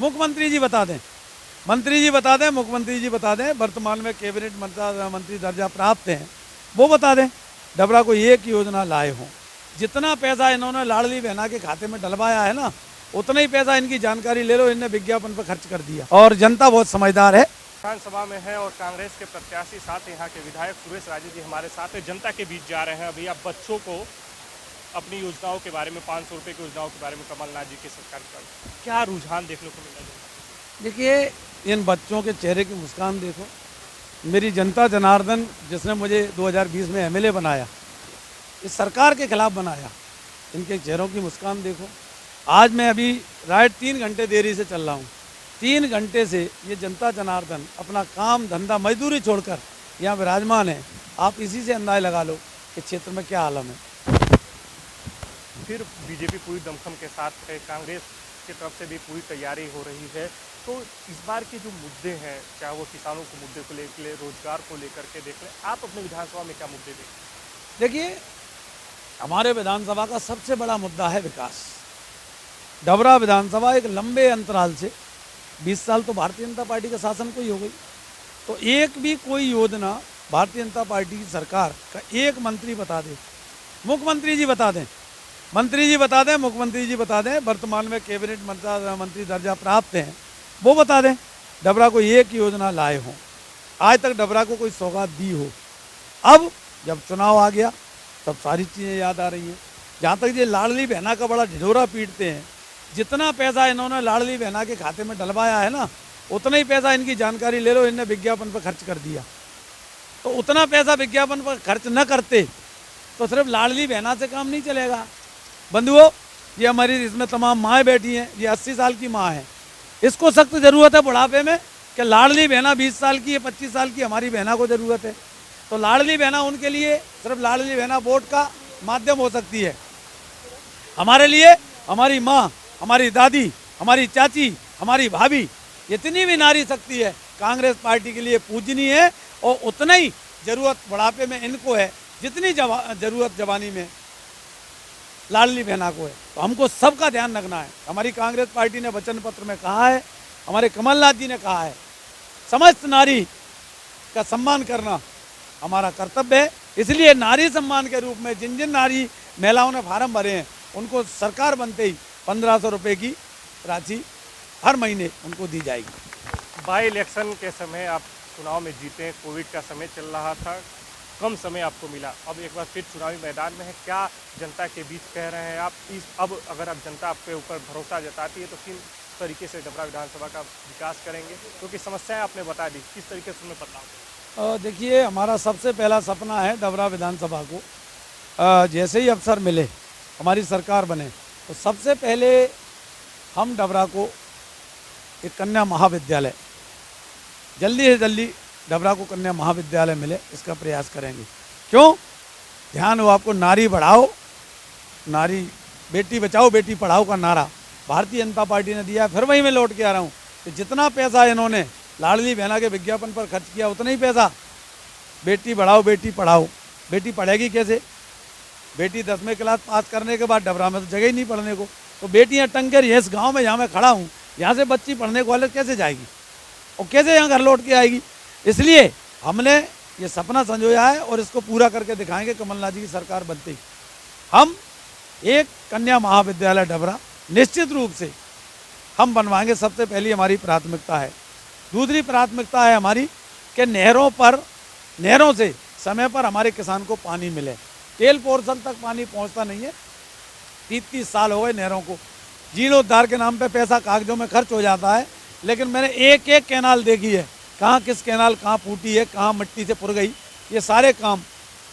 मुख्यमंत्री जी बता दें, मंत्री जी बता दें, मुख्यमंत्री जी बता दें, वर्तमान में कैबिनेट मंत्री दर्जा प्राप्त हैं, वो बता दें डबरा को एक योजना लाए हों। जितना पैसा इन्होंने लाडली बहना के खाते में डलवाया है ना, उतना ही पैसा इनकी जानकारी ले लो, इनने विज्ञापन पर खर्च कर दिया। और जनता बहुत समझदार है। विधानसभा में है और कांग्रेस के प्रत्याशी साथ यहाँ के विधायक सुरेश राजे जी हमारे साथ जनता के बीच जा रहे हैं। अभी आप बच्चों को अपनी योजनाओं के बारे में, 500 रुपये की योजनाओं के बारे में कमलनाथ जी की सरकार का क्या रुझान देखने को मिला? देखिए, इन बच्चों के चेहरे की मुस्कान देखो। मेरी जनता जनार्दन जिसने मुझे 2020 में एमएलए बनाया, इस सरकार के खिलाफ बनाया, इनके चेहरों की मुस्कान देखो। आज मैं अभी राइट 3 घंटे देरी से चल रहा हूँ। 3 घंटे से ये जनता जनार्दन अपना काम धंधा मजदूरी छोड़कर यहाँ विराजमान है। आप इसी से अंदाज़ा लगा लो कि क्षेत्र में क्या आलम है। फिर बीजेपी पूरी दमखम के साथ है, कांग्रेस की तरफ से भी पूरी तैयारी हो रही है। तो इस बार के जो मुद्दे हैं, चाहे वो किसानों के मुद्दे को लेकर, रोजगार को लेकर के देख लें, आप अपने विधानसभा में क्या मुद्दे देखें? देखिए, हमारे विधानसभा का सबसे बड़ा मुद्दा है विकास। डबरा विधानसभा एक लंबे अंतराल से 20 साल तो भारतीय जनता पार्टी का शासन को ही हो गई, तो एक भी कोई योजना भारतीय जनता पार्टी की सरकार का एक मंत्री बता दे, मुख्यमंत्री जी बता दें, मंत्री जी बता दें, मुख्यमंत्री जी बता दें, वर्तमान में कैबिनेट मंत्री दर्जा प्राप्त हैं, वो बता दें डबरा को एक योजना लाए हों। आज तक डबरा को कोई सौगात दी हो। अब जब चुनाव आ गया तब सारी चीज़ें याद आ रही हैं। जहाँ तक ये लाडली बहना का बड़ा ढिढोरा पीटते हैं, जितना पैसा इन्होंने लाडली बहना के खाते में डलवाया है ना, उतना ही पैसा इनकी जानकारी ले लो, इनने विज्ञापन पर खर्च कर दिया। तो उतना पैसा विज्ञापन पर खर्च न करते तो सिर्फ लाडली बहना से काम नहीं चलेगा। बंधुओं, ये हमारी इसमें तमाम माएँ बैठी हैं, ये 80 साल की माँ है, इसको सख्त ज़रूरत है बुढ़ापे में कि लाडली बहना 20 साल की है, 25 साल की हमारी बहना को ज़रूरत है। तो लाडली बहना उनके लिए सिर्फ लाडली बहना वोट का माध्यम हो सकती है। हमारे लिए हमारी माँ, हमारी दादी, हमारी चाची, हमारी भाभी, जितनी भी नारी शक्ति है कांग्रेस पार्टी के लिए पूजनीय है, और उतना ही ज़रूरत बुढ़ापे में इनको है जितनी ज़रूरत जवानी में लाडली बहना को है। तो हमको सबका ध्यान रखना है। हमारी कांग्रेस पार्टी ने वचन पत्र में कहा है, हमारे कमलनाथ जी ने कहा है, समस्त नारी का सम्मान करना हमारा कर्तव्य है। इसलिए नारी सम्मान के रूप में जिन जिन नारी महिलाओं ने फार्म भरे हैं, उनको सरकार बनते ही 1500 रुपये की राशि हर महीने उनको दी जाएगी। बाई इलेक्शन के समय आप चुनाव में जीते, कोविड का समय चल रहा था, कम समय आपको मिला, अब एक बार फिर चुनावी मैदान में है, क्या जनता के बीच कह रहे हैं आप? अब अगर आप जनता आपके ऊपर भरोसा जताती है तो किस तरीके से डबरा विधानसभा का विकास करेंगे? क्योंकि समस्याएं आपने बता दी, किस तरीके से उन्हें बदलाव? देखिए, हमारा सबसे पहला सपना है डबरा विधानसभा को जैसे ही अवसर मिले, हमारी सरकार बने, तो सबसे पहले हम डबरा को एक कन्या महाविद्यालय, जल्दी से जल्दी डबरा को कन्या महाविद्यालय मिले, इसका प्रयास करेंगे। क्यों? ध्यान हो आपको, नारी बढ़ाओ, नारी बेटी बचाओ बेटी पढ़ाओ का नारा भारतीय जनता पार्टी ने दिया। फिर वहीं मैं लौट के आ रहा हूँ कि जितना पैसा इन्होंने लाडली बहना के विज्ञापन पर खर्च किया, उतना ही पैसा बेटी बढ़ाओ बेटी पढ़ाओ। बेटी पढ़ेगी कैसे? बेटी 10वीं क्लास पास करने के बाद डबरा में तो जगह ही नहीं पढ़ने को, तो बेटियाँ टंकर इस गाँव में जहाँ मैं खड़ा हूँ, यहाँ से बच्ची पढ़ने कॉलेज कैसे जाएगी और कैसे यहाँ घर लौट के आएगी? इसलिए हमने ये सपना संजोया है और इसको पूरा करके दिखाएंगे। कमलनाथ जी की सरकार बनते ही हम एक कन्या महाविद्यालय डबरा निश्चित रूप से हम बनवाएंगे। सबसे पहली हमारी प्राथमिकता है। दूसरी प्राथमिकता है हमारी कि नहरों से समय पर हमारे किसान को पानी मिले। तेल पोर्शन तक पानी पहुंचता नहीं है, 30-30 साल हो गए नहरों को। जीर्णोद्धार के नाम पे पैसा कागजों में खर्च हो जाता है, लेकिन मैंने एक एक कैनाल देखी है, कहाँ किस कैनाल कहाँ फूटी है, कहाँ मिट्टी से पुर गई। ये सारे काम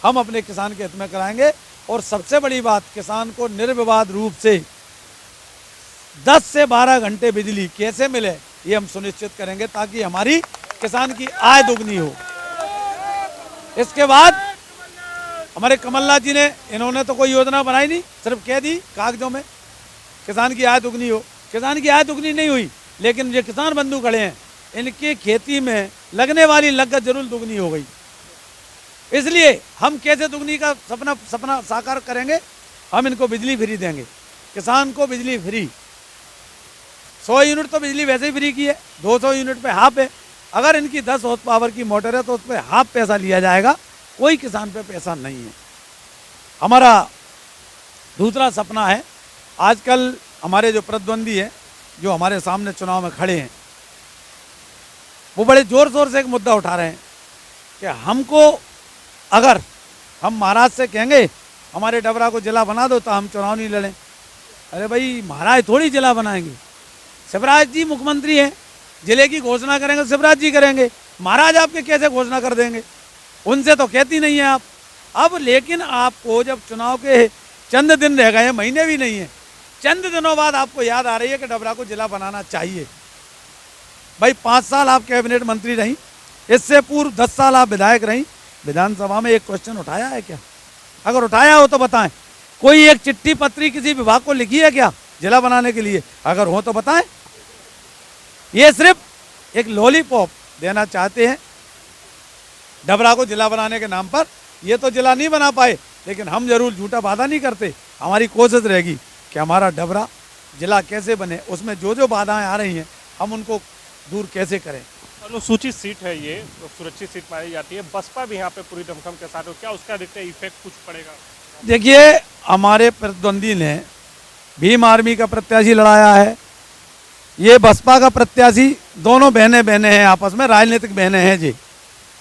हम अपने किसान के हित में कराएंगे। और सबसे बड़ी बात, किसान को निर्विवाद रूप से 10 से 12 घंटे बिजली कैसे मिले, ये हम सुनिश्चित करेंगे, ताकि हमारी किसान की आय दुगनी हो। इसके बाद हमारे कमलनाथ जी ने, इन्होंने तो कोई योजना बनाई नहीं, सिर्फ कह दी कागजों में किसान की आय दुगनी हो। किसान की आय दुगनी नहीं हुई, लेकिन जो किसान बंधु खड़े हैं, इनकी खेती में लगने वाली लागत जरूर दुगनी हो गई। इसलिए हम कैसे दुगनी का सपना साकार करेंगे? हम इनको बिजली फ्री देंगे, किसान को बिजली फ्री। 100 यूनिट तो बिजली वैसे ही फ्री की है, 200 यूनिट पे हाफ है। अगर इनकी 10 हॉर्स पावर की मोटर है तो उस पर हाफ पैसा लिया जाएगा, कोई किसान पे पैसा नहीं है। हमारा दूसरा सपना है, आजकल हमारे जो प्रतिद्वंदी हैं, जो हमारे सामने चुनाव में खड़े हैं, वो बड़े ज़ोर शोर से एक मुद्दा उठा रहे हैं कि हमको, अगर हम महाराज से कहेंगे हमारे डबरा को जिला बना दो तो हम चुनाव नहीं लड़ें। अरे भाई, महाराज थोड़ी जिला बनाएंगे, शिवराज जी मुख्यमंत्री हैं, जिले की घोषणा करेंगे शिवराज जी करेंगे, महाराज आपके कैसे घोषणा कर देंगे? उनसे तो कहती नहीं है आप। अब लेकिन आपको जब चुनाव के चंद दिन रह गए, महीने भी नहीं है, चंद दिनों बाद आपको याद आ रही है कि डबरा को जिला बनाना चाहिए। भाई 5 साल आप कैबिनेट मंत्री रहीं, इससे पूर्व 10 साल आप विधायक रहीं, विधानसभा में एक क्वेश्चन उठाया है क्या? अगर उठाया हो तो बताएं। कोई एक चिट्ठी पत्री किसी विभाग को लिखी है क्या जिला बनाने के लिए? अगर हो तो बताएं। ये सिर्फ एक लॉलीपॉप देना चाहते हैं डबरा को जिला बनाने के नाम पर। ये तो जिला नहीं बना पाए, लेकिन हम जरूर झूठा वादा नहीं करते। हमारी कोशिश रहेगी कि हमारा डबरा जिला कैसे बने, उसमें जो जो बाधाएं आ रही हैं हम उनको दूर कैसे करें। अनुसूचित सीट है ये, तो सुरक्षित सीट मानी जाती है। बसपा भी यहाँ पे पूरी दमखम के साथ हो, क्या उसका देखते हैं इफेक्ट कुछ पड़ेगा? देखिए, हमारे प्रतिद्वंदी ने भीम आर्मी का प्रत्याशी लड़ाया है, ये बसपा का प्रत्याशी, दोनों बहनें हैं, आपस में राजनीतिक बहनें हैं जी।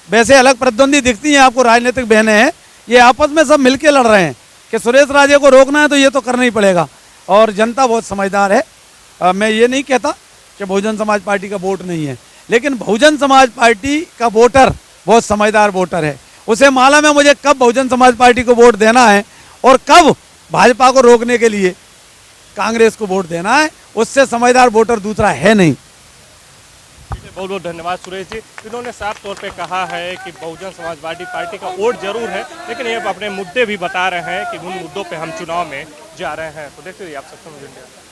वैसे अलग प्रतिद्वंदी दिखती हैं आपको, राजनीतिक बहनें हैं, ये आपस में सब मिलके लड़ रहे हैं कि सुरेश राजे को रोकना है तो ये तो करना ही पड़ेगा। और जनता बहुत समझदार है। मैं ये नहीं कहता कि बहुजन समाज पार्टी का वोट नहीं है, लेकिन बहुजन समाज पार्टी का वोटर बहुत समझदार वोटर है। उसे मालूम है मुझे कब बहुजन समाज पार्टी को वोट देना है और कब भाजपा को रोकने के लिए कांग्रेस को वोट देना है। उससे समझदार वोटर दूसरा है नहीं। बहुत बहुत धन्यवाद सुरेश जी। इन्होंने साफ तौर पे कहा है कि बहुजन समाजवादी पार्टी का वोट जरूर है, लेकिन ये अपने मुद्दे भी बता रहे हैं कि उन मुद्दों पे हम चुनाव में जा रहे हैं। तो देखते रहिए आप सबसे।